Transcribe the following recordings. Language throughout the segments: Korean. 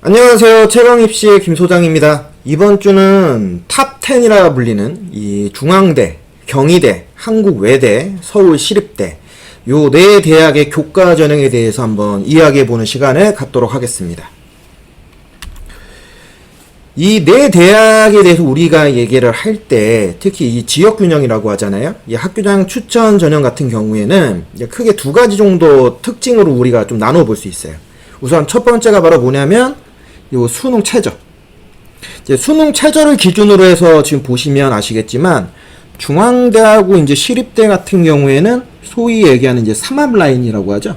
안녕하세요. 최강입시의 김소장입니다. 이번 주는 탑10이라 불리는 이 중앙대, 경희대, 한국외대, 서울시립대 요 네 대학의 교과 전형에 대해서 한번 이야기해보는 시간을 갖도록 하겠습니다. 이 네 대학에 대해서 우리가 얘기를 할 때 특히 이 지역균형이라고 하잖아요. 이 학교장 추천 전형 같은 경우에는 크게 두 가지 정도 특징으로 우리가 좀 나눠볼 수 있어요. 우선 첫 번째가 바로 뭐냐면 요 수능 최저. 이제 수능 최저를 기준으로 해서 지금 보시면 아시겠지만 중앙대하고 이제 시립대 같은 경우에는 소위 얘기하는 이제 삼합 라인이라고 하죠.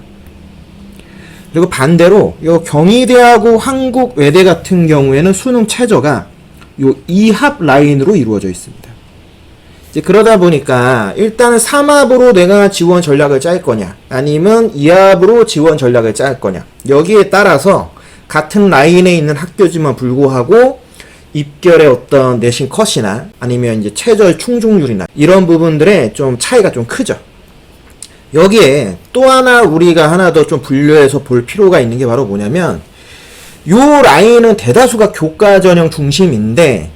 그리고 반대로 요 경희대하고 한국외대 같은 경우에는 수능 최저가 요 이합 라인으로 이루어져 있습니다. 이제 그러다 보니까 일단은 삼합으로 내가 지원 전략을 짤 거냐 아니면 이합으로 지원 전략을 짤 거냐 여기에 따라서 같은 라인에 있는 학교지만 불구하고 입결의 어떤 내신 컷이나 아니면 이제 최저의 충족률이나 이런 부분들의 좀 차이가 좀 크죠. 여기에 또 하나 우리가 하나 더 좀 분류해서 볼 필요가 있는 게 바로 뭐냐면 요 라인은 대다수가 교과 전형 중심인데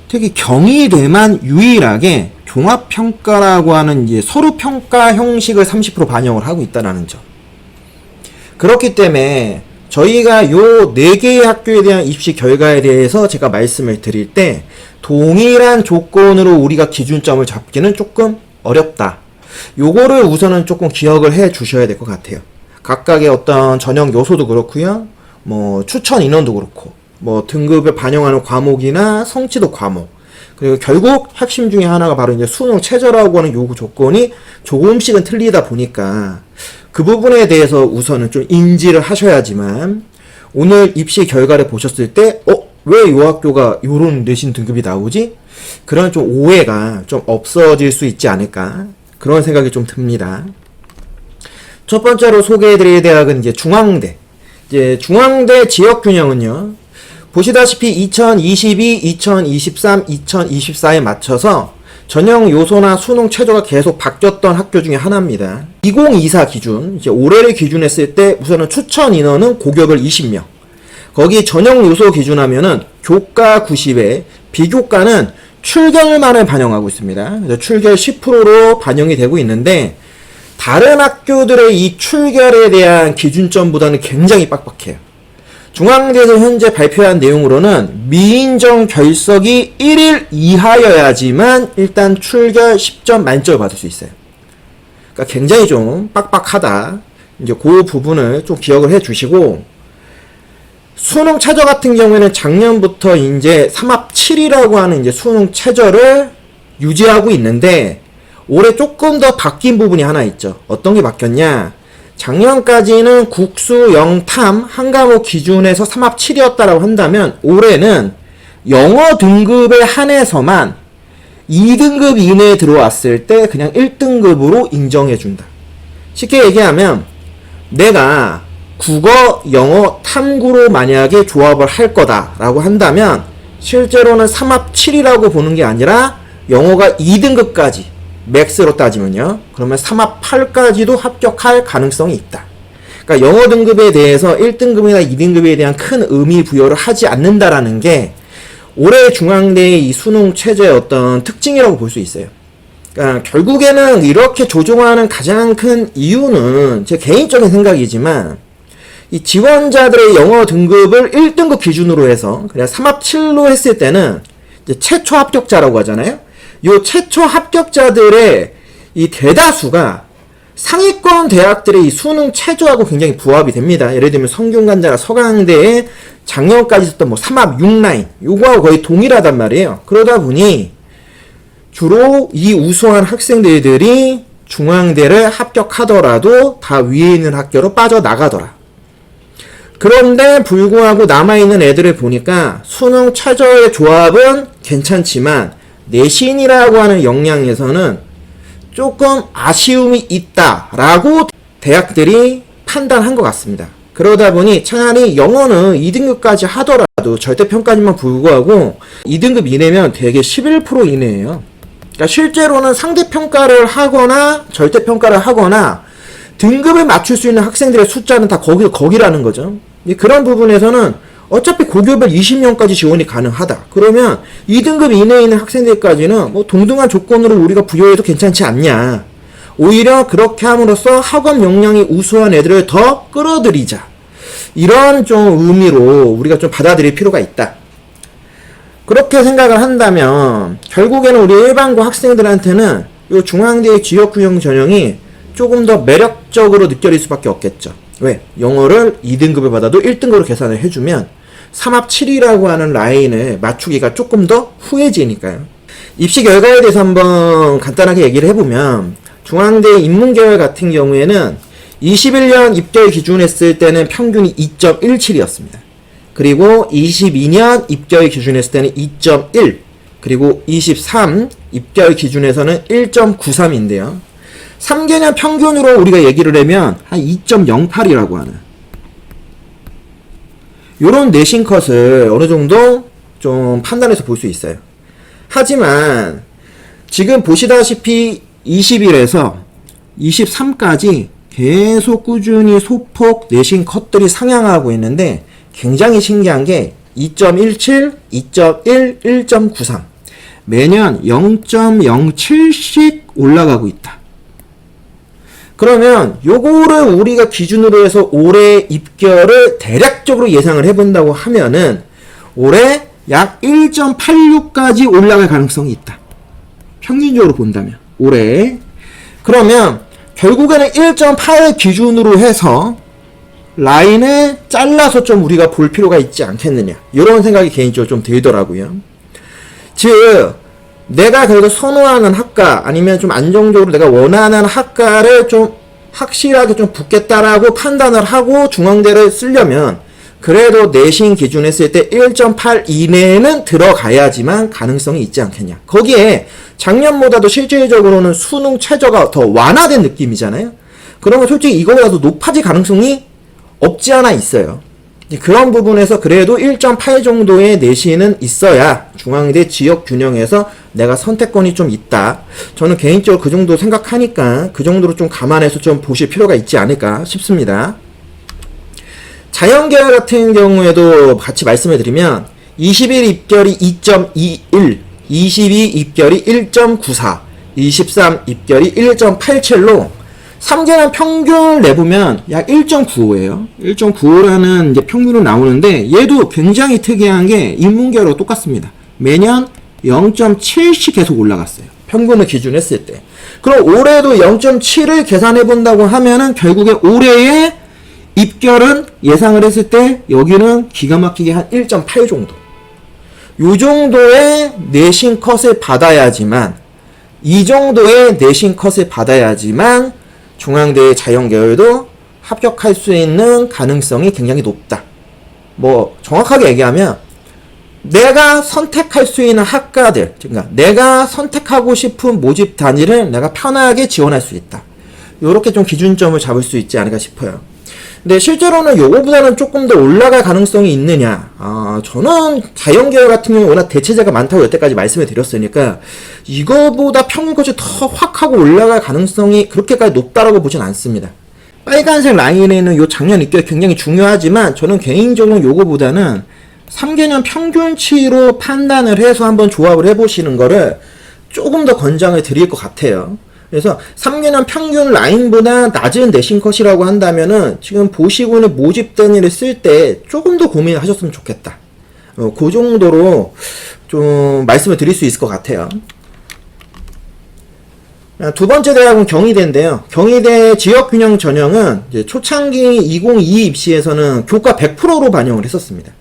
특히 경희대만 유일하게 종합평가라고 하는 이제 서류평가 형식을 30% 반영을 하고 있다는 점. 그렇기 때문에 저희가 요 4개의 학교에 대한 입시 결과에 대해서 제가 말씀을 드릴 때 동일한 조건으로 우리가 기준점을 잡기는 조금 어렵다. 요거를 우선은 조금 기억을 해 주셔야 될 것 같아요. 각각의 어떤 전형 요소도 그렇고요. 뭐 추천 인원도 그렇고 뭐 등급을 반영하는 과목이나 성취도 과목 그리고 결국 핵심 중에 하나가 바로 이제 수능 최저라고 하는 요구 조건이 조금씩은 틀리다 보니까 그 부분에 대해서 우선은 좀 인지를 하셔야지만 오늘 입시 결과를 보셨을 때 왜 이 학교가 요런 내신 등급이 나오지? 그런 좀 오해가 좀 없어질 수 있지 않을까 그런 생각이 좀 듭니다. 첫 번째로 소개해드릴 대학은 이제 중앙대. 이제 중앙대 지역균형은요. 보시다시피 2022, 2023, 2024에 맞춰서 전형 요소나 수능 최저가 계속 바뀌었던 학교 중에 하나입니다. 2024 기준, 이제 올해를 기준했을 때 우선은 추천 인원은 고교별 20명. 거기 전형 요소 기준하면은 교과 90에 비교과는 출결만을 반영하고 있습니다. 그래서 출결 10%로 반영이 되고 있는데 다른 학교들의 이 출결에 대한 기준점보다는 굉장히 빡빡해요. 중앙대에서 현재 발표한 내용으로는 미인정 결석이 1일 이하여야지만 일단 출결 10점 만점을 받을 수 있어요. 그러니까 굉장히 좀 빡빡하다. 이제 그 부분을 좀 기억을 해 주시고 수능 최저 같은 경우에는 작년부터 이제 3합 7이라고 하는 이제 수능 최저를 유지하고 있는데 올해 조금 더 바뀐 부분이 하나 있죠. 어떤 게 바뀌었냐? 작년까지는 국수, 영탐 한 과목 기준에서 3합 7이었다라고 한다면 올해는 영어 등급에 한해서만 2등급 이내에 들어왔을 때 그냥 1등급으로 인정해준다. 쉽게 얘기하면 내가 국어, 영어, 탐구로 만약에 조합을 할 거다라고 한다면 실제로는 3합 7이라고 보는 게 아니라 영어가 2등급까지 맥스로 따지면요. 그러면 3합 8까지도 합격할 가능성이 있다. 그러니까 영어 등급에 대해서 1등급이나 2등급에 대한 큰 의미 부여를 하지 않는다라는 게 올해 중앙대의 이 수능 최저의 어떤 특징이라고 볼 수 있어요. 그러니까 결국에는 이렇게 조정하는 가장 큰 이유는 제 개인적인 생각이지만 이 지원자들의 영어 등급을 1등급 기준으로 해서 그냥 3합 7로 했을 때는 이제 최초 합격자라고 하잖아요. 요 최초 합격자들의 이 대다수가 상위권 대학들의 이 수능 최저하고 굉장히 부합이 됩니다. 예를 들면 성균관대나 서강대에 작년까지 있었던 뭐 3합 6라인 요거하고 거의 동일하단 말이에요. 그러다 보니 주로 이 우수한 학생들이 중앙대를 합격하더라도 다 위에 있는 학교로 빠져나가더라. 그런데 불구하고 남아있는 애들을 보니까 수능 최저의 조합은 괜찮지만 내신이라고 하는 역량에서는 조금 아쉬움이 있다라고 대학들이 판단한 것 같습니다. 그러다 보니 차라리 영어는 2등급까지 하더라도 절대평가지만 불구하고 2등급 이내면 되게 11% 이내예요. 그러니까 실제로는 상대평가를 하거나 절대평가를 하거나 등급을 맞출 수 있는 학생들의 숫자는 다 거기라는 거죠. 그런 부분에서는 어차피 고교별 20명까지 지원이 가능하다. 그러면 2등급 이내에 있는 학생들까지는 뭐 동등한 조건으로 우리가 부여해도 괜찮지 않냐. 오히려 그렇게 함으로써 학업 역량이 우수한 애들을 더 끌어들이자. 이런 좀 의미로 우리가 좀 받아들일 필요가 있다. 그렇게 생각을 한다면 결국에는 우리 일반고 학생들한테는 이 중앙대의 지역균형 전형이 조금 더 매력적으로 느껴질 수밖에 없겠죠. 왜? 영어를 2등급을 받아도 1등급으로 계산을 해주면 3합 7이라고 하는 라인을 맞추기가 조금 더 후해지니까요. 입시 결과에 대해서 한번 간단하게 얘기를 해보면 중앙대 인문계열 같은 경우에는 21년 입결 기준 했을 때는 평균이 2.17이었습니다. 그리고 22년 입결 기준 했을 때는 2.1, 그리고 23 입결 기준에서는 1.93인데요. 3개년 평균으로 우리가 얘기를 하면 한 2.08이라고 하는 요런 내신 컷을 어느 정도 좀 판단해서 볼 수 있어요. 하지만 지금 보시다시피 21에서 23까지 계속 꾸준히 소폭 내신 컷들이 상향하고 있는데 굉장히 신기한 게 2.17, 2.1, 1.93 매년 0.07씩 올라가고 있다. 그러면 요거를 우리가 기준으로 해서 올해 입결을 대략적으로 예상을 해본다고 하면은 올해 약 1.86까지 올라갈 가능성이 있다. 평균적으로 본다면 올해. 그러면 결국에는 1.8 기준으로 해서 라인을 잘라서 좀 우리가 볼 필요가 있지 않겠느냐, 이런 생각이 개인적으로 좀 들더라고요. 즉 내가 그래도 선호하는 학과 아니면 좀 안정적으로 내가 원하는 학과를 좀 확실하게 좀 붙겠다라고 판단을 하고 중앙대를 쓰려면 그래도 내신 기준 했을 때 1.8 이내에는 들어가야지만 가능성이 있지 않겠냐. 거기에 작년보다도 실질적으로는 수능 최저가 더 완화된 느낌이잖아요. 그러면 솔직히 이거보다도 높아질 가능성이 없지 않아 있어요. 그런 부분에서 그래도 1.8 정도의 내신은 있어야 중앙대 지역 균형에서 내가 선택권이 좀 있다. 저는 개인적으로 그 정도 생각하니까 그 정도로 좀 감안해서 좀 보실 필요가 있지 않을까 싶습니다. 자연계열 같은 경우에도 같이 말씀을 드리면 21 입결이 2.21, 22 입결이 1.94, 23 입결이 1.87로 3개년 평균을 내보면 약 1.95예요. 1.95라는 이제 평균으로 나오는데 얘도 굉장히 특이한 게 인문계열하고 똑같습니다. 매년 0.7씩 계속 올라갔어요. 평균을 기준했을 때. 그럼 올해도 0.7을 계산해 본다고 하면은 결국에 올해의 입결은 예상을 했을 때 여기는 기가 막히게 한 1.8 정도. 요 정도의 내신 컷을 받아야지만, 이 정도의 내신 컷을 받아야지만 중앙대의 자연계열도 합격할 수 있는 가능성이 굉장히 높다. 뭐 정확하게 얘기하면 내가 선택할 수 있는 학과들, 그러니까 내가 선택하고 싶은 모집 단위를 내가 편하게 지원할 수 있다. 요렇게 좀 기준점을 잡을 수 있지 않을까 싶어요. 근데 실제로는 요거보다는 조금 더 올라갈 가능성이 있느냐? 저는 자연계열 같은 경우는 워낙 대체제가 많다고 여태까지 말씀을 드렸으니까 이거보다 평균컷이 더 확 하고 올라갈 가능성이 그렇게까지 높다라고 보진 않습니다. 빨간색 라인에는 요 작년 입결 굉장히 중요하지만 저는 개인적으로 요거보다는 3개년 평균치로 판단을 해서 한번 조합을 해보시는 거를 조금 더 권장을 드릴 것 같아요. 그래서 3개년 평균 라인보다 낮은 내신 컷이라고 한다면은 지금 보시고 있는 모집 단위를 쓸 때 조금 더 고민을 하셨으면 좋겠다. 그 정도로 좀 말씀을 드릴 수 있을 것 같아요. 두 번째 대학은 경희대인데요. 경희대 지역균형 전형은 이제 초창기 2022 입시에서는 교과 100%로 반영을 했었습니다.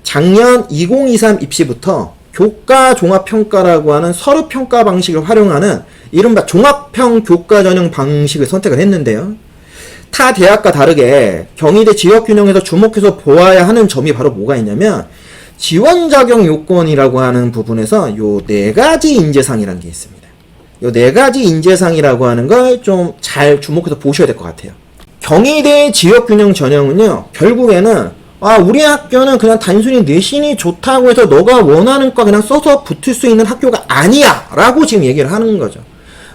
작년 2023 입시부터 교과 종합평가라고 하는 서류평가 방식을 활용하는 이른바 종합형 교과 전형 방식을 선택을 했는데요. 타 대학과 다르게 경희대 지역균형에서 주목해서 보아야 하는 점이 바로 뭐가 있냐면 지원 자격 요건이라고 하는 부분에서 요 네 가지 인재상이라는 게 있습니다. 요 네 가지 인재상이라고 하는 걸 좀 잘 주목해서 보셔야 될 것 같아요. 경희대 지역균형 전형은요, 결국에는 우리 학교는 그냥 단순히 내신이 좋다고 해서 너가 원하는 과 그냥 써서 붙을 수 있는 학교가 아니야 라고 지금 얘기를 하는 거죠.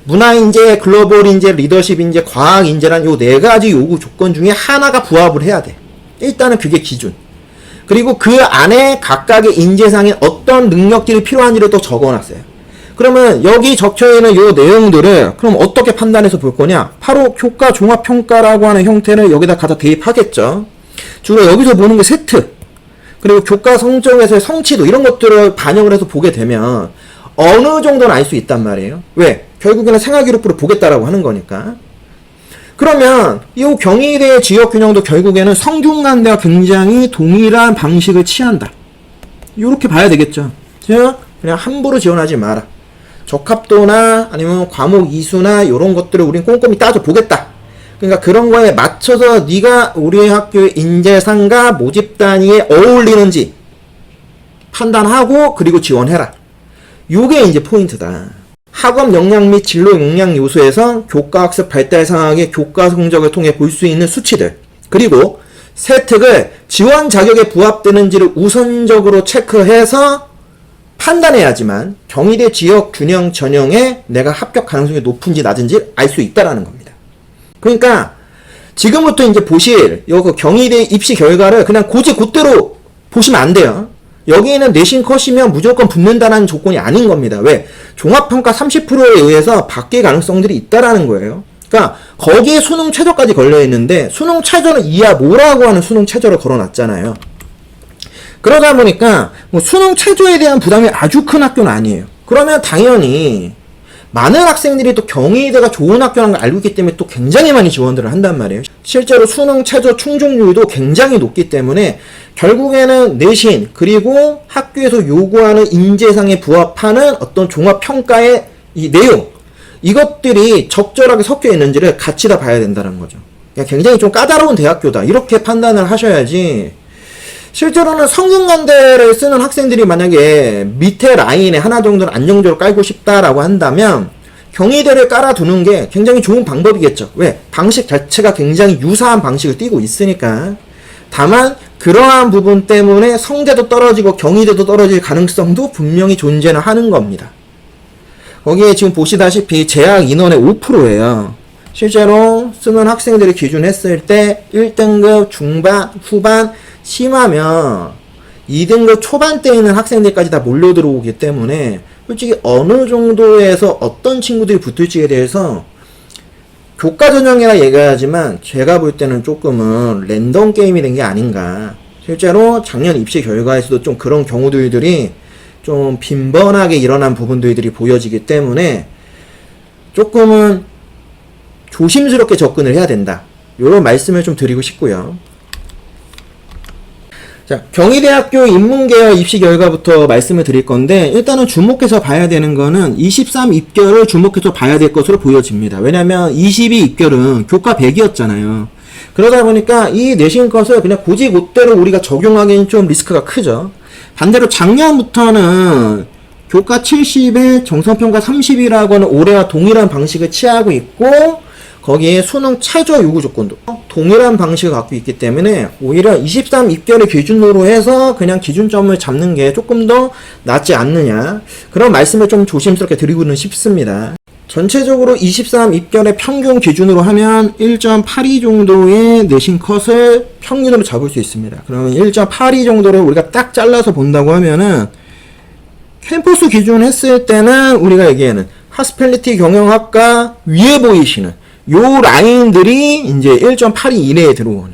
문화인재, 글로벌인재, 리더십인재, 과학인재란 요 네 가지 요구 조건 중에 하나가 부합을 해야 돼. 일단은 그게 기준. 그리고 그 안에 각각의 인재상에 어떤 능력들이 필요한지를 또 적어놨어요. 그러면 여기 적혀있는 이 내용들을 그럼 어떻게 판단해서 볼 거냐? 바로 교과 종합평가라고 하는 형태를 여기다 갖다 대입하겠죠. 주로 여기서 보는 게 세트, 그리고 교과 성적에서의 성취도 이런 것들을 반영을 해서 보게 되면 어느 정도는 알 수 있단 말이에요. 왜? 결국에는 생활기록부를 보겠다라고 하는 거니까. 그러면 이 경희대의 지역균형도 결국에는 성균관대와 굉장히 동일한 방식을 취한다. 이렇게 봐야 되겠죠. 즉 그냥 함부로 지원하지 마라. 적합도나 아니면 과목 이수나 이런 것들을 우린 꼼꼼히 따져보겠다. 그러니까 그런 거에 맞춰서 네가 우리 학교의 인재상과 모집 단위에 어울리는지 판단하고 그리고 지원해라. 요게 이제 포인트다. 학업 역량 및 진로 역량 요소에서 교과학습 발달 상황의 교과 성적을 통해 볼 수 있는 수치들, 그리고 세특을 지원 자격에 부합되는지를 우선적으로 체크해서 판단해야지만 경희대 지역 균형 전형에 내가 합격 가능성이 높은지 낮은지 알 수 있다라는 겁니다. 그러니까 지금부터 이제 보실 요 경희대 입시 결과를 그냥 곧대로 보시면 안 돼요. 여기에는 내신 컷이면 무조건 붙는다는 조건이 아닌 겁니다. 왜? 종합평가 30%에 의해서 바뀔 가능성들이 있다라는 거예요. 그러니까 거기에 수능 최저까지 걸려있는데 수능 최저는 이하 뭐라고 하는 수능 최저를 걸어놨잖아요. 그러다 보니까 뭐 수능 최저에 대한 부담이 아주 큰 학교는 아니에요. 그러면 당연히 많은 학생들이 또 경희대가 좋은 학교라는 걸 알고 있기 때문에 또 굉장히 많이 지원들을 한단 말이에요. 실제로 수능 최저 충족률도 굉장히 높기 때문에 결국에는 내신 그리고 학교에서 요구하는 인재상에 부합하는 어떤 종합평가의 이 내용, 이것들이 적절하게 섞여 있는지를 같이 다 봐야 된다는 거죠. 그러니까 굉장히 좀 까다로운 대학교다 이렇게 판단을 하셔야지. 실제로는 성균관대를 쓰는 학생들이 만약에 밑에 라인에 하나 정도는 안정적으로 깔고 싶다라고 한다면 경희대를 깔아두는 게 굉장히 좋은 방법이겠죠. 왜? 방식 자체가 굉장히 유사한 방식을 띠고 있으니까. 다만 그러한 부분 때문에 성대도 떨어지고 경희대도 떨어질 가능성도 분명히 존재는 하는 겁니다. 거기에 지금 보시다시피 재학 인원의 5%예요. 실제로 쓰는 학생들을 기준했을 때 1등급 중반, 후반, 심하면 2등급 초반대에 있는 학생들까지 다 몰려 들어오기 때문에 솔직히 어느 정도에서 어떤 친구들이 붙을지에 대해서 교과 전형이라 얘기하지만 제가 볼 때는 조금은 랜덤 게임이 된 게 아닌가. 실제로 작년 입시 결과에서도 좀 그런 경우들이 좀 빈번하게 일어난 부분들이 보여지기 때문에 조금은 조심스럽게 접근을 해야 된다. 이런 말씀을 좀 드리고 싶고요. 자, 경희대학교 인문계열 입시 결과부터 말씀을 드릴 건데 일단은 주목해서 봐야 되는 거는 23 입결을 주목해서 봐야 될 것으로 보여집니다. 왜냐면 22 입결은 교과 100이었잖아요. 그러다 보니까 이 내신 컷을 그냥 곧대로 우리가 적용하기엔 좀 리스크가 크죠. 반대로 작년부터는 교과 70에 정성평가 30이라고 하는 올해와 동일한 방식을 취하고 있고 거기에 수능 최저 요구 조건도 동일한 방식을 갖고 있기 때문에 오히려 23 입결을 기준으로 해서 그냥 기준점을 잡는 게 조금 더 낫지 않느냐 그런 말씀을 좀 조심스럽게 드리고는 싶습니다. 전체적으로 23 입결의 평균 기준으로 하면 1.82 정도의 내신 컷을 평균으로 잡을 수 있습니다. 그러면 1.82 정도를 우리가 딱 잘라서 본다고 하면은 캠퍼스 기준 했을 때는 우리가 얘기하는 하스펠리티 경영학과 위에 보이시는 요 라인들이 이제 1.82 이내에 들어오는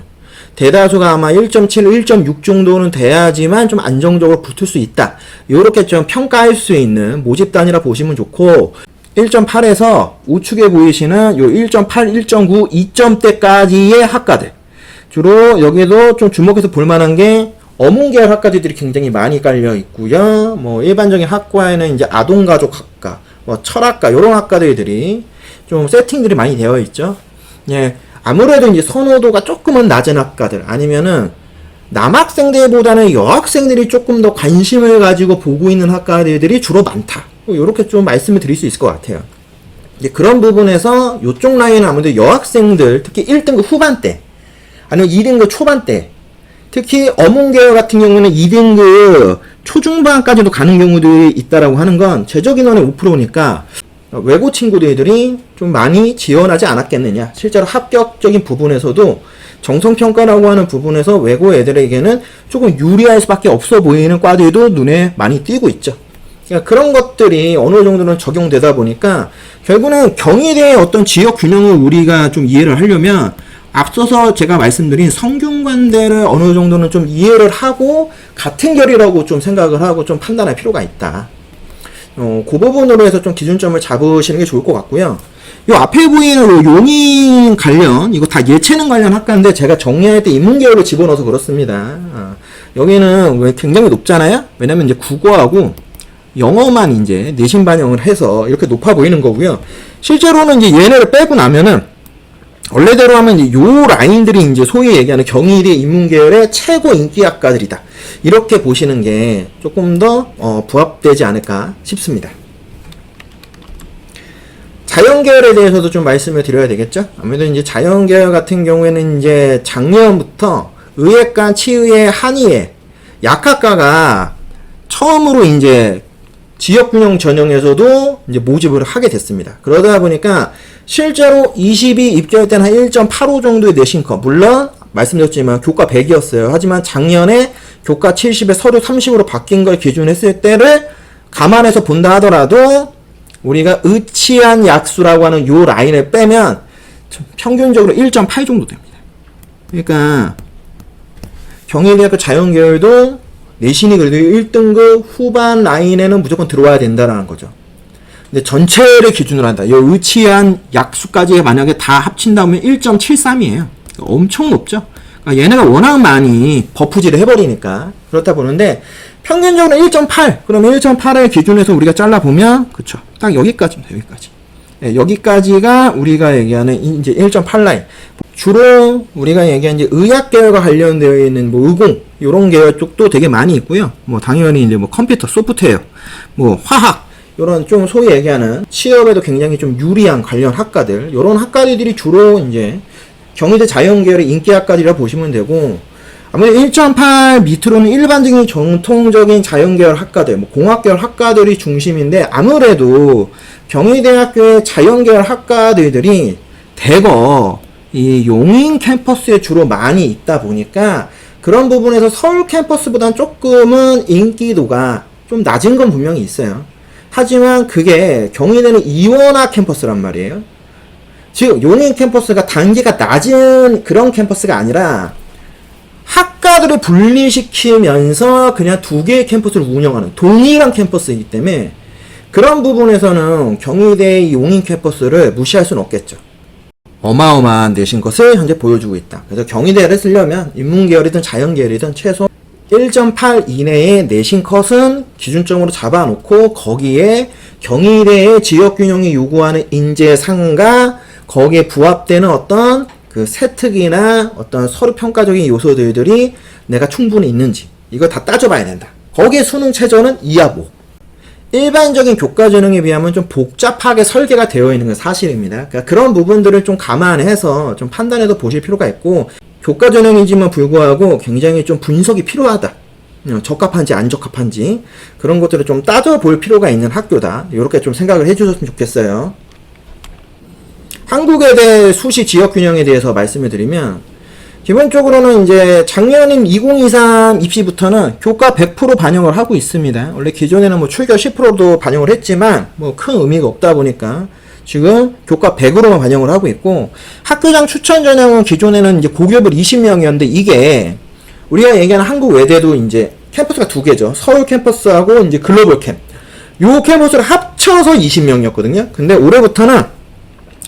대다수가 아마 1.7, 1.6 정도는 돼야지만 좀 안정적으로 붙을 수 있다. 요렇게 좀 평가할 수 있는 모집단이라 보시면 좋고 1.8에서 우측에 보이시는 요 1.8, 1.9, 2점대까지의 학과들 주로 여기도 좀 주목해서 볼만한 게 어문계열 학과들이 굉장히 많이 깔려 있고요. 뭐 일반적인 학과에는 이제 아동가족학과, 뭐 철학과 이런 학과들이 좀 세팅들이 많이 되어 있죠. 예, 아무래도 이제 선호도가 조금은 낮은 학과들 아니면은 남학생들보다는 여학생들이 조금 더 관심을 가지고 보고 있는 학과들이 주로 많다. 이렇게 좀 말씀을 드릴 수 있을 것 같아요. 이제 그런 부분에서 이쪽 라인은 아무래도 여학생들, 특히 1등급 후반대, 아니면 2등급 초반대, 특히 어문계열 같은 경우는 2등급 초중반까지도 가는 경우들이 있다라고 하는 건 재적 인원의 5%니까 외고 친구들이 좀 많이 지원하지 않았겠느냐. 실제로 합격적인 부분에서도 정성평가라고 하는 부분에서 외고 애들에게는 조금 유리할 수밖에 없어 보이는 과들도 눈에 많이 띄고 있죠. 그러니까 그런 것들이 어느 정도는 적용되다 보니까 결국은 경희대의 어떤 지역 균형을 우리가 좀 이해를 하려면 앞서서 제가 말씀드린 성균관대를 어느 정도는 좀 이해를 하고 같은 결이라고 좀 생각을 하고 좀 판단할 필요가 있다. 그 부분으로 해서 좀 기준점을 잡으시는 게 좋을 것 같고요. 요 앞에 보이는 용인 관련, 이거 다 예체능 관련 학과인데 제가 정리할 때 인문계열을 집어넣어서 그렇습니다. 여기는 왜 굉장히 높잖아요? 왜냐면 이제 국어하고 영어만 이제 내신 반영을 해서 이렇게 높아 보이는 거고요. 실제로는 이제 얘네를 빼고 나면은 원래대로 하면 이제 요 라인들이 이제 소위 얘기하는 경희대 인문계열의 최고 인기 학과들이다. 이렇게 보시는 게 조금 더 부합되지 않을까 싶습니다. 자연계열에 대해서도 좀 말씀을 드려야 되겠죠? 아무래도 이제 자연계열 같은 경우에는 이제 작년부터 의예과, 치의회, 한의회, 약학과가 처음으로 이제 지역균형 전형에서도 이제 모집을 하게 됐습니다. 그러다 보니까 실제로 22 입결 때는 한 1.85 정도의 내신커, 물론 말씀드렸지만 교과 100이었어요. 하지만 작년에 교과 70에 서류 30으로 바뀐 걸 기준했을 때를 감안해서 본다 하더라도 우리가 의치한 약수라고 하는 요 라인을 빼면 평균적으로 1.8 정도 됩니다. 그러니까 경희대학교 자연계열도 내신이 그래도 1등급 후반 라인에는 무조건 들어와야 된다는 거죠. 근데 전체를 기준으로 한다. 이 의치한 약수까지 만약에 다 합친다면 1.73이에요. 엄청 높죠. 그러니까 얘네가 워낙 많이 버프질을 해버리니까 그렇다 보는데 평균적으로 1.8. 그러면 1.8을 기준해서 우리가 잘라보면 그쵸. 딱 여기까지입니다. 여기까지. 네, 여기까지가 우리가 얘기하는 이제 1.8 라인. 주로 우리가 얘기한 이제 의학 계열과 관련되어 있는 뭐 의공 이런 계열 쪽도 되게 많이 있고요. 뭐 당연히 이제 뭐 컴퓨터, 소프트웨어, 뭐 화학 이런 좀 소위 얘기하는 취업에도 굉장히 좀 유리한 관련 학과들 이런 학과들이 주로 이제 경희대 자연계열의 인기 학과들이라 보시면 되고 아무래도 1.8 밑으로는 일반적인 정통적인 자연계열 학과들, 뭐 공학계열 학과들이 중심인데 아무래도 경희대학교의 자연계열 학과들이 대거 이 용인 캠퍼스에 주로 많이 있다 보니까 그런 부분에서 서울 캠퍼스보다는 조금은 인기도가 좀 낮은 건 분명히 있어요. 하지만 그게 경희대는 이원화 캠퍼스란 말이에요. 즉 용인 캠퍼스가 단계가 낮은 그런 캠퍼스가 아니라 학과들을 분리시키면서 그냥 두 개의 캠퍼스를 운영하는 동일한 캠퍼스이기 때문에 그런 부분에서는 경희대의 용인 캠퍼스를 무시할 수는 없겠죠. 어마어마한 내신 것을 현재 보여주고 있다. 그래서 경희대를 쓰려면 인문계열이든 자연계열이든 최소 1.8 이내의 내신 컷은 기준점으로 잡아놓고 거기에 경희대의 지역균형이 요구하는 인재상과 거기에 부합되는 어떤 그 세특이나 어떤 서류 평가적인 요소들이 내가 충분히 있는지 이거 다 따져봐야 된다. 거기에 수능 최저는 2하 5. 일반적인 교과 전형에 비하면 좀 복잡하게 설계가 되어 있는 건 사실입니다. 그러니까 그런 부분들을 좀 감안해서 좀 판단해서 보실 필요가 있고 교과 전형이지만 불구하고 굉장히 좀 분석이 필요하다. 적합한지 안 적합한지 그런 것들을 좀 따져볼 필요가 있는 학교다. 이렇게 좀 생각을 해주셨으면 좋겠어요. 한국외대 수시 지역균형에 대해서 말씀을 드리면 기본적으로는 이제 작년인 2023 입시부터는 교과 100% 반영을 하고 있습니다. 원래 기존에는 뭐 출결 10%도 반영을 했지만 뭐 큰 의미가 없다 보니까 지금 교과 100으로만 반영을 하고 있고 학교장 추천 전형은 기존에는 이제 고교별 20명이었는데 이게 우리가 얘기하는 한국 외대도 이제 캠퍼스가 두 개죠. 서울 캠퍼스하고 이제 글로벌 캠. 요 캠퍼스를 합쳐서 20명이었거든요. 근데 올해부터는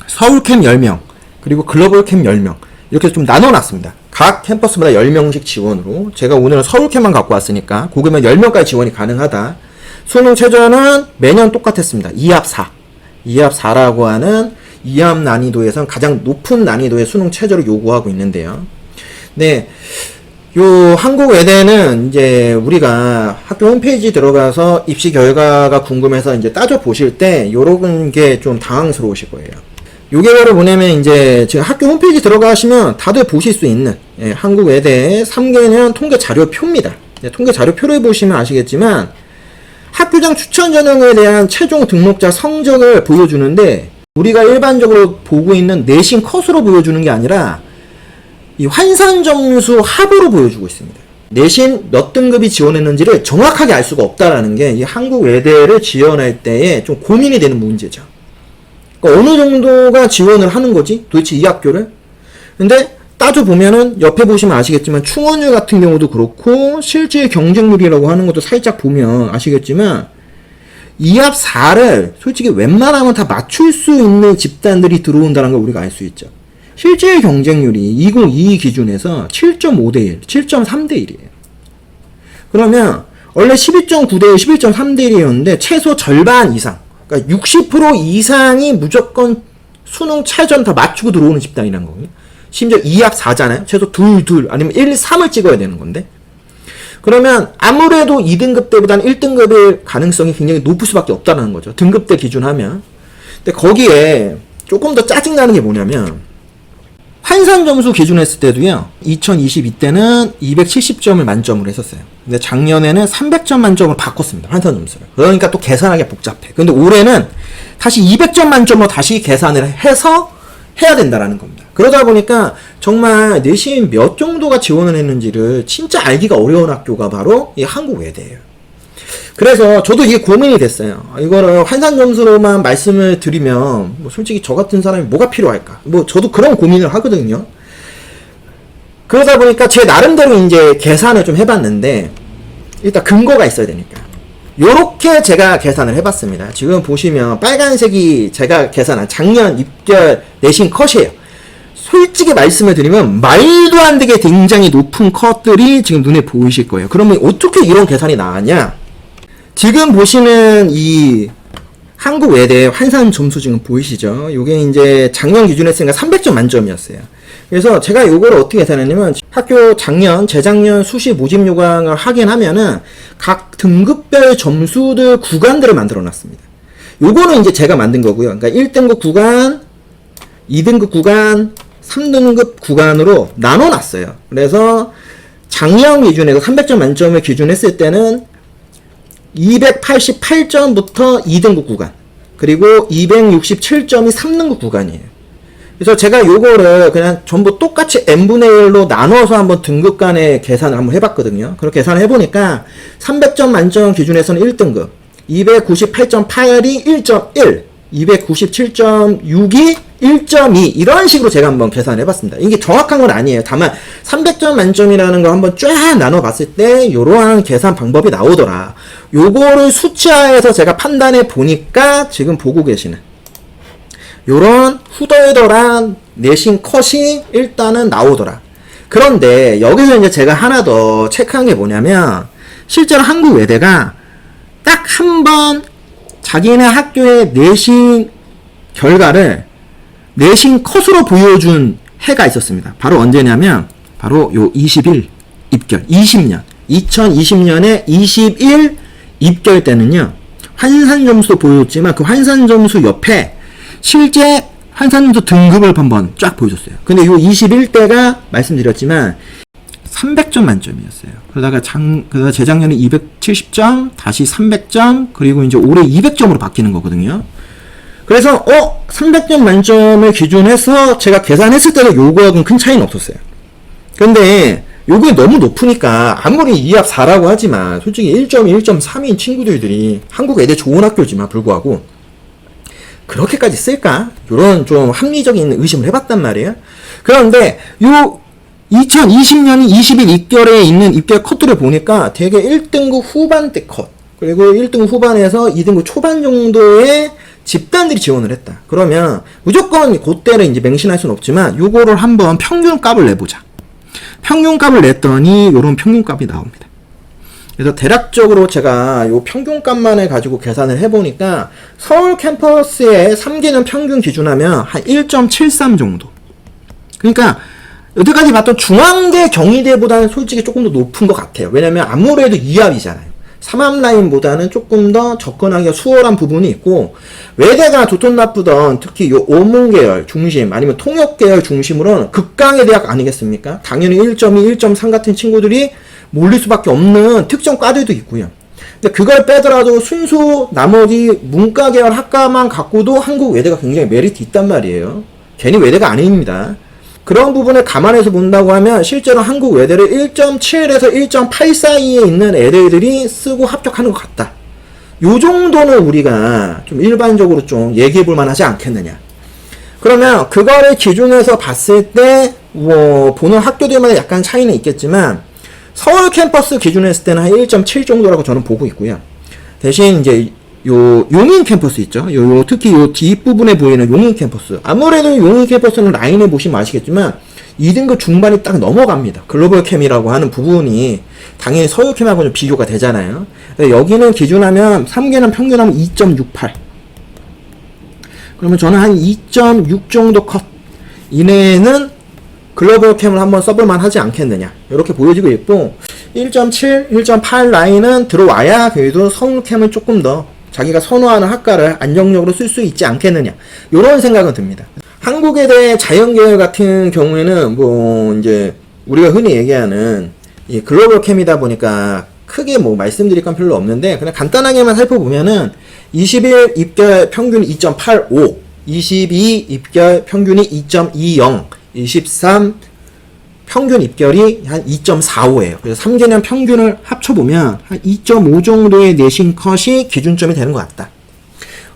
서울 캠 10명, 그리고 글로벌 캠 10명. 이렇게 좀 나눠놨습니다. 각 캠퍼스마다 10명씩 지원으로. 제가 오늘은 서울 캠만 갖고 왔으니까 고기면 10명까지 지원이 가능하다. 수능 최저는 매년 똑같았습니다. 2합 4. 2합 4라고 하는 2합 난이도에선 가장 높은 난이도의 수능 최저를 요구하고 있는데요. 네. 요 한국 외대는 이제 우리가 학교 홈페이지 들어가서 입시 결과가 궁금해서 이제 따져 보실 때 요런 게 좀 당황스러우실 거예요. 요게 바로 뭐냐면 이제 지금 학교 홈페이지 들어가시면 다들 보실 수 있는 한국 외대 3개년 통계 자료표입니다. 통계 자료표를 보시면 아시겠지만 학교장 추천 전형에 대한 최종 등록자 성적을 보여주는데 우리가 일반적으로 보고 있는 내신 컷으로 보여주는 게 아니라 이 환산 점수 합으로 보여주고 있습니다. 내신 몇 등급이 지원했는지를 정확하게 알 수가 없다라는 게 이 한국 외대를 지원할 때에 좀 고민이 되는 문제죠. 그러니까 어느 정도가 지원을 하는 거지? 도대체 이 학교를? 근데 따져보면은 옆에 보시면 아시겠지만 충원율 같은 경우도 그렇고 실질 경쟁률이라고 하는 것도 살짝 보면 아시겠지만 이합 4를 솔직히 웬만하면 다 맞출 수 있는 집단들이 들어온다는 걸 우리가 알 수 있죠. 실질 경쟁률이 2022 기준에서 7.5대 1, 7.3대 1이에요. 그러면 원래 12.9대 1, 11.3대 1이었는데 최소 절반 이상, 그러니까 60% 이상이 무조건 수능 최전 다 맞추고 들어오는 집단이라는 거거든요. 심지어 2합 4잖아요. 최소 2 아니면 1, 3을 찍어야 되는 건데. 그러면 아무래도 2등급 때보다는 1등급의 가능성이 굉장히 높을 수밖에 없다는 거죠. 등급대 기준하면. 근데 거기에 조금 더 짜증나는 게 뭐냐면 환산 점수 기준했을 때도요. 2022때는 270점을 만점으로 했었어요. 근데 작년에는 300점 만점으로 바꿨습니다. 환산 점수를. 그러니까 또 계산하기 복잡해. 근데 올해는 다시 200점 만점으로 다시 계산을 해서 해야 된다라는 겁니다. 그러다 보니까 정말 내신 몇 정도가 지원을 했는지를 진짜 알기가 어려운 학교가 바로 이 한국외대예요. 그래서 저도 이게 고민이 됐어요. 이거를 환산 점수로만 말씀을 드리면 뭐 솔직히 저 같은 사람이 뭐가 필요할까? 뭐 저도 그런 고민을 하거든요. 그러다 보니까 제 나름대로 이제 계산을 좀 해봤는데 일단 근거가 있어야 되니까 요렇게 제가 계산을 해봤습니다. 지금 보시면 빨간색이 제가 계산한 작년 입결 내신 컷이에요. 솔직히 말씀을 드리면 말도 안 되게 굉장히 높은 컷들이 지금 눈에 보이실 거예요. 그러면 어떻게 이런 계산이 나왔냐? 지금 보시는 이 한국 외대 환산 점수 지금 보이시죠? 요게 이제 작년 기준에 했으니까 300점 만점이었어요. 그래서 제가 요거를 어떻게 계산했냐면 학교 작년, 재작년 수시 모집 요강을 확인하면은 각 등급별 점수들 구간들을 만들어 놨습니다. 요거는 이제 제가 만든 거고요. 그러니까 1등급 구간, 2등급 구간, 3등급 구간으로 나눠 놨어요. 그래서 작년 기준에서 300점 만점을 기준했을 때는 288점부터 2등급 구간, 그리고 267점이 3등급 구간이에요. 그래서 제가 요거를 그냥 전부 똑같이 n분의 1로 나눠서 한번 등급 간의 계산을 한번 해봤거든요. 그렇게 계산을 해보니까 300점 만점 기준에서는 1등급, 298.8이 1.1, 297.6이 1.2 이런 식으로 제가 한번 계산을 해봤습니다. 이게 정확한 건 아니에요. 다만 300점 만점이라는 거 한번 쫙 나눠봤을 때 이러한 계산 방법이 나오더라. 요거를 수치화해서 제가 판단해 보니까 지금 보고 계시는 요런 후덜덜한 내신 컷이 일단은 나오더라. 그런데 여기서 이제 제가 하나 더 체크한 게 뭐냐면 실제로 한국 외대가 딱 한 번 자기네 학교의 내신 결과를 내신 컷으로 보여준 해가 있었습니다. 바로 언제냐면 바로 요 21 입결 20년 2020년에 21 입결 때는요. 환산 점수 보여줬지만 그 환산 점수 옆에 실제 환산 점수 등급을 한번 쫙 보여줬어요. 근데 요 21대가 말씀드렸지만 300점 만점이었어요. 그러다가 재작년에 270점, 다시 300점, 그리고 이제 올해 200점으로 바뀌는 거거든요. 그래서 300점 만점을 기준해서 제가 계산했을 때는 요거하고는 큰 차이는 없었어요. 근데 요게 너무 높으니까 아무리 2합 4라고 하지만 솔직히 1.2, 1.3인 친구들이 한국 애들 좋은 학교지만 불구하고 그렇게까지 쓸까? 요런 좀 합리적인 의심을 해봤단 말이에요. 그런데 요 2020년이 20일 입결에 있는 입결 컷들을 보니까 되게 1등급 후반대 컷, 그리고 1등급 후반에서 2등급 초반 정도의 집단들이 지원을 했다. 그러면 무조건 그때를 이제 맹신할 수는 없지만 요거를 한번 평균값을 내보자. 평균값을 냈더니 요런 평균값이 나옵니다. 그래서 대략적으로 제가 요 평균값만을 가지고 계산을 해보니까 서울 캠퍼스의 3개년 평균 기준하면 한 1.73 정도. 그러니까 여태까지 봤던 중앙대 경희대보다는 솔직히 조금 더 높은 것 같아요. 왜냐면 아무래도 2합이잖아요. 3합 라인보다는 조금 더 접근하기가 수월한 부분이 있고, 외대가 좋든 나쁘든 특히 요 오문계열 중심 아니면 통역계열 중심으로는 극강의 대학 아니겠습니까? 당연히 1.2, 1.3 같은 친구들이 몰릴 수밖에 없는 특정 과들도 있고요. 근데 그걸 빼더라도 순수 나머지 문과계열 학과만 갖고도 한국 외대가 굉장히 메리트 있단 말이에요. 괜히 외대가 아닙니다. 그런 부분을 감안해서 본다고 하면 실제로 한국 외대를 1.7에서 1.8 사이에 있는 애들이 쓰고 합격하는 것 같다. 요 정도는 우리가 좀 일반적으로 좀 얘기해 볼 만하지 않겠느냐. 그러면 그거를 기준에서 봤을 때 뭐 보는 학교들마다 약간 차이는 있겠지만 서울 캠퍼스 기준으로 했을 때는 한 1.7 정도라고 저는 보고 있고요. 대신 이제 요 용인 캠퍼스 있죠. 특히 요 뒷부분에 보이는 용인 캠퍼스. 아무래도 용인 캠퍼스는 라인에 보시면 아시겠지만 2등급 중반이 딱 넘어갑니다. 글로벌 캠이라고 하는 부분이 당연히 서울 캠하고 좀 비교가 되잖아요. 여기는 기준하면 3개년 평균하면 2.68. 그러면 저는 한 2.6 정도 컷 이내에는 글로벌 캠을 한번 써볼만 하지 않겠느냐. 이렇게 보여지고 있고 1.7, 1.8 라인은 들어와야 그래도 서울 캠을 조금 더 자기가 선호하는 학과를 안정적으로 쓸 수 있지 않겠느냐. 이런 생각은 듭니다. 한국에 대해 자연계열 같은 경우에는 뭐 이제 우리가 흔히 얘기하는 이 글로벌 캠이다 보니까 크게 뭐 말씀드릴 건 별로 없는데 그냥 간단하게만 살펴보면은 21 입결 평균 2.85, 22 입결 평균이 2.20, 23 평균 입결이 한 2.45예요. 그래서 3개년 평균을 합쳐보면 한 2.5 정도의 내신 컷이 기준점이 되는 것 같다.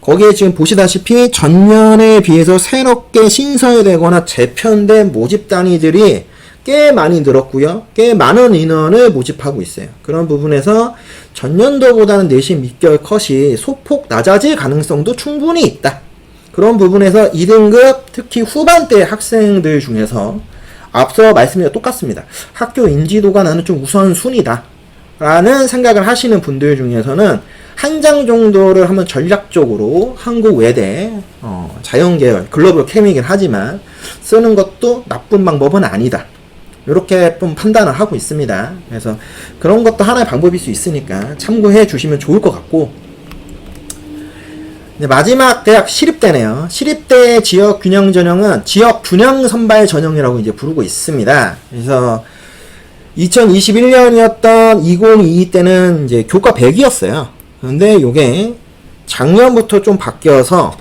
거기에 지금 보시다시피 전년에 비해서 새롭게 신설되거나 재편된 모집 단위들이 꽤 많이 늘었고요. 꽤 많은 인원을 모집하고 있어요. 그런 부분에서 전년도보다는 내신 입결 컷이 소폭 낮아질 가능성도 충분히 있다. 그런 부분에서 2등급 특히 후반대 학생들 중에서 앞서 말씀드린 똑같습니다. 학교 인지도가 나는 좀 우선순위다 라는 생각을 하시는 분들 중에서는 한 장 정도를 한번 전략적으로 한국 외대 자연계열 글로벌 캠이긴 하지만 쓰는 것도 나쁜 방법은 아니다. 이렇게 좀 판단을 하고 있습니다. 그래서 그런 것도 하나의 방법일 수 있으니까 참고해 주시면 좋을 것 같고, 마지막 대학 시립대네요. 시립대 지역 균형 전형은 지역 균형 선발 전형이라고 이제 부르고 있습니다. 그래서 2021년이었던 2022 때는 이제 교과 100이었어요. 그런데 요게 작년부터 좀 바뀌어서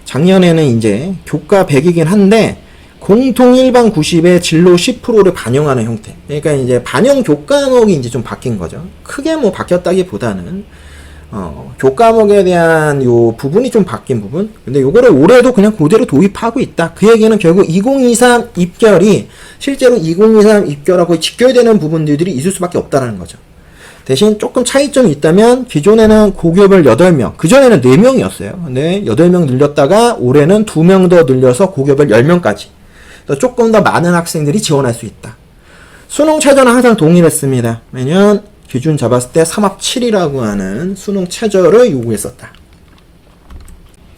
작년에는 이제 교과 100이긴 한데 공통 일반 90의 진로 10%를 반영하는 형태. 그러니까 이제 반영 교과목이 이제 좀 바뀐 거죠. 크게 뭐 바뀌었다기보다는 교과목에 대한 요 부분이 좀 바뀐 부분. 근데 요거를 올해도 그냥 그대로 도입하고 있다. 그 얘기는 결국 2023 입결이 실제로 2023 입결하고 직결되는 부분들이 있을 수밖에 없다는 거죠. 대신 조금 차이점이 있다면 기존에는 고교별 8명, 그전에는 4명이었어요. 근데 8명 늘렸다가 올해는 2명 더 늘려서 고교별 10명까지. 조금 더 많은 학생들이 지원할 수 있다. 수능 최저는 항상 동일했습니다. 매년 기준 잡았을 때 3합 7이라고 하는 수능 최저를 요구했었다.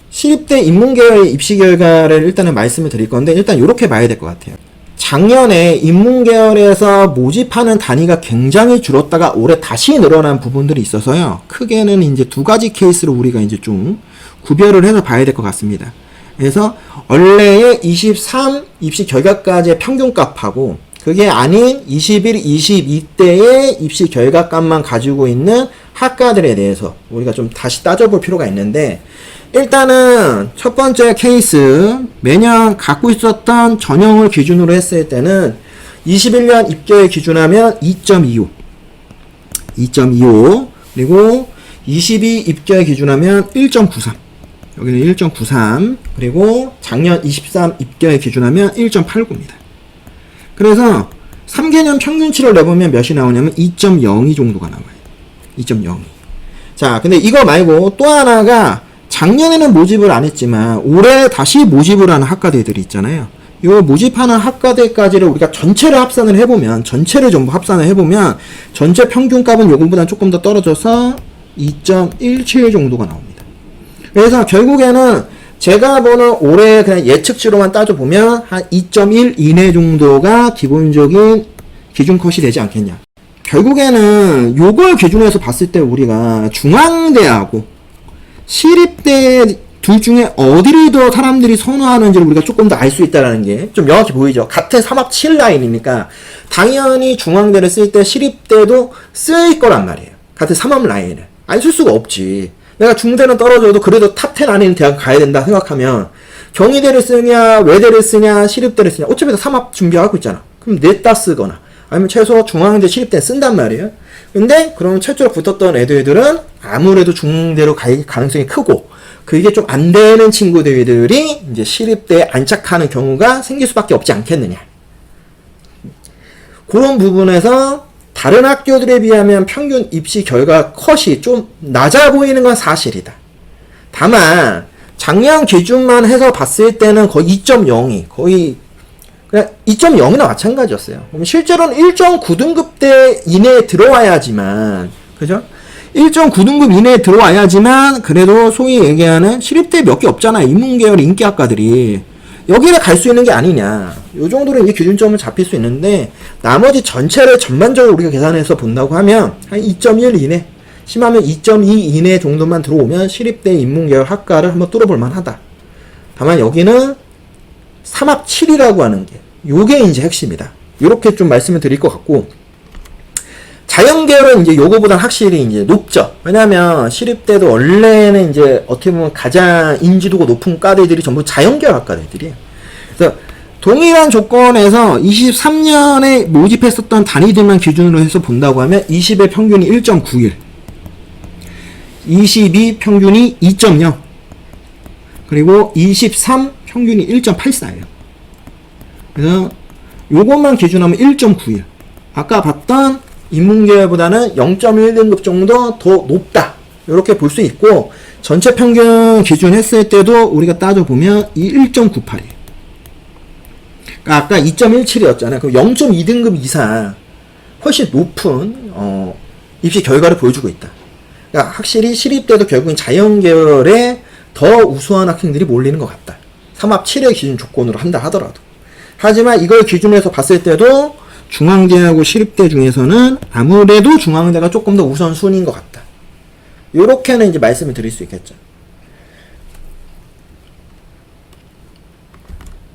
시립대 인문계열 입시 결과를 일단은 말씀을 드릴 건데 일단 이렇게 봐야 될 것 같아요. 작년에 인문계열에서 모집하는 단위가 굉장히 줄었다가 올해 다시 늘어난 부분들이 있어서요. 크게는 이제 두 가지 케이스로 우리가 이제 좀 구별을 해서 봐야 될 것 같습니다. 그래서 원래의 23 입시 결과까지의 평균값하고 그게 아닌 21, 22대의 입시 결과값만 가지고 있는 학과들에 대해서 우리가 좀 다시 따져볼 필요가 있는데, 일단은 첫 번째 케이스 매년 갖고 있었던 전형을 기준으로 했을 때는 21년 입결 기준하면 2.25 그리고 22 입결 기준하면 1.93 여기는 1.93 그리고 작년 23 입결 기준하면 1.89입니다. 그래서 3개년 평균치를 내보면 몇이 나오냐면 2.02 정도가 나와요. 2.02. 자, 근데 이거 말고 또 하나가 작년에는 모집을 안 했지만 올해 다시 모집을 하는 학과들이 있잖아요. 이 모집하는 학과들까지를 우리가 전체를 합산을 해보면, 전체를 전부 합산을 해보면 전체 평균값은 요금보다 조금 더 떨어져서 2.17 정도가 나옵니다. 그래서 결국에는 제가 보는 올해 그냥 예측치로만 따져보면 한 2.1 이내 정도가 기본적인 기준 컷이 되지 않겠냐. 결국에는 요걸 기준해서 봤을 때 우리가 중앙대하고 시립대 둘 중에 어디를 더 사람들이 선호하는지를 우리가 조금 더 알 수 있다는 게 좀 명확히 보이죠. 같은 3합 7 라인이니까 당연히 중앙대를 쓸 때 시립대도 쓸 거란 말이에요. 같은 3합 라인을. 안 쓸 수가 없지. 내가 중대는 떨어져도 그래도 탑 10 안에 있는 대학 가야 된다 생각하면 경희대를 쓰냐, 외대를 쓰냐, 시립대를 쓰냐. 어차피 다 삼합 준비하고 있잖아. 그럼 냈다 쓰거나, 아니면 최소 중앙대, 시립대 쓴단 말이에요. 근데, 그럼 최초로 붙었던 애들은 아무래도 중대로 갈 가능성이 크고, 그게 좀 안 되는 친구들이 이제 시립대에 안착하는 경우가 생길 수밖에 없지 않겠느냐. 그런 부분에서 다른 학교들에 비하면 평균 입시 결과 컷이 좀 낮아 보이는 건 사실이다. 다만 작년 기준만 해서 봤을 때는 거의 2.0이 거의 그냥 2.0이나 마찬가지였어요. 그럼 실제로는 1.9등급대 이내에 들어와야지만, 그죠? 1.9등급 이내에 들어와야지만 그래도 소위 얘기하는 시립대 몇 개 없잖아요. 인문계열 인기학과들이. 여기를 갈 수 있는 게 아니냐. 요 정도로 이제 기준점을 잡힐 수 있는데, 나머지 전체를 전반적으로 우리가 계산해서 본다고 하면 한 2.1 이내, 심하면 2.2 이내 정도만 들어오면 시립대 인문계열 학과를 한번 뚫어볼 만하다. 다만 여기는 3합 7이라고 하는 게 요게 이제 핵심이다. 요렇게 좀 말씀을 드릴 것 같고, 자연계열은 이제 요거보단 확실히 이제 높죠. 왜냐면 시립대도 원래는 이제 어떻게 보면 가장 인지도가 높은 과들이 전부 자연계열 학과들이에요. 그래서 동일한 조건에서 23년에 모집했었던 단위들만 기준으로 해서 본다고 하면 20의 평균이 1.91, 22 평균이 2.0, 그리고 23 평균이 1.84예요. 그래서 요것만 기준하면 1.91. 아까 봤던 인문계열보다는 0.1등급 정도 더 높다. 이렇게 볼 수 있고, 전체 평균 기준 했을 때도 우리가 따져보면 이 1.98이에요. 그러니까 아까 2.17이었잖아요. 그럼 0.2등급 이상 훨씬 높은 입시 결과를 보여주고 있다. 그러니까 확실히 시립대도 결국은 자연계열에 더 우수한 학생들이 몰리는 것 같다. 3합 7의 기준 조건으로 한다 하더라도. 하지만 이걸 기준으로 해서 봤을 때도 중앙대하고 시립대 중에서는 아무래도 중앙대가 조금 더 우선순위인 것 같다. 요렇게는 이제 말씀을 드릴 수 있겠죠.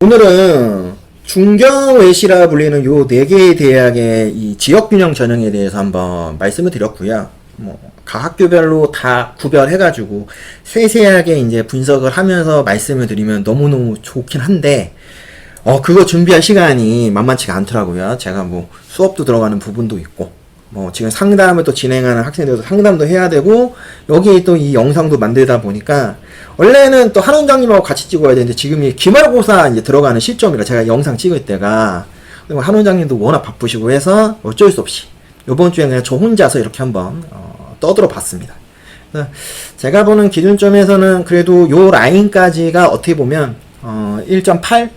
오늘은 중경외시라 불리는 요 4개의 대학의 이 지역균형 전형에 대해서 한번 말씀을 드렸고요. 각 학교별로 다 구별해가지고 세세하게 이제 분석을 하면서 말씀을 드리면 너무너무 좋긴 한데, 그거 준비할 시간이 만만치가 않더라고요. 제가 수업도 들어가는 부분도 있고, 지금 상담을 또 진행하는 학생들도 상담도 해야 되고, 여기 또 이 영상도 만들다 보니까, 원래는 또 한 원장님하고 같이 찍어야 되는데, 지금 이 기말고사 이제 들어가는 시점이라 제가 영상 찍을 때가, 한 원장님도 워낙 바쁘시고 해서 어쩔 수 없이, 요번 주에 그냥 저 혼자서 이렇게 한번, 떠들어 봤습니다. 제가 보는 기준점에서는 그래도 요 라인까지가 어떻게 보면, 1.8?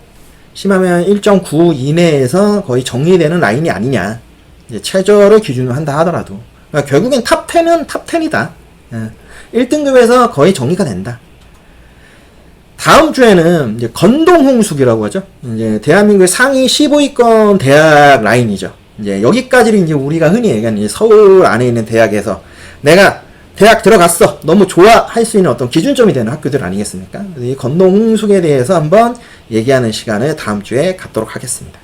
심하면 1.9 이내에서 거의 정리되는 라인이 아니냐. 이제 최저를 기준으로 한다 하더라도. 그러니까 결국엔 탑 10은 탑 10이다. 1등급에서 거의 정리가 된다. 다음 주에는 이제 건동홍숙이라고 하죠. 이제 대한민국의 상위 15위권 대학 라인이죠. 이제 여기까지를 이제 우리가 흔히 얘기하는 이제 서울 안에 있는 대학에서 내가 대학 들어갔어. 너무 좋아. 할 수 있는 어떤 기준점이 되는 학교들 아니겠습니까? 이 건동홍숙에 대해서 한번 얘기하는 시간을 다음 주에 갖도록 하겠습니다.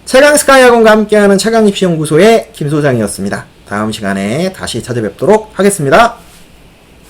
최강스카이학원과 함께하는 최강입시연구소의 김소장이었습니다. 다음 시간에 다시 찾아뵙도록 하겠습니다.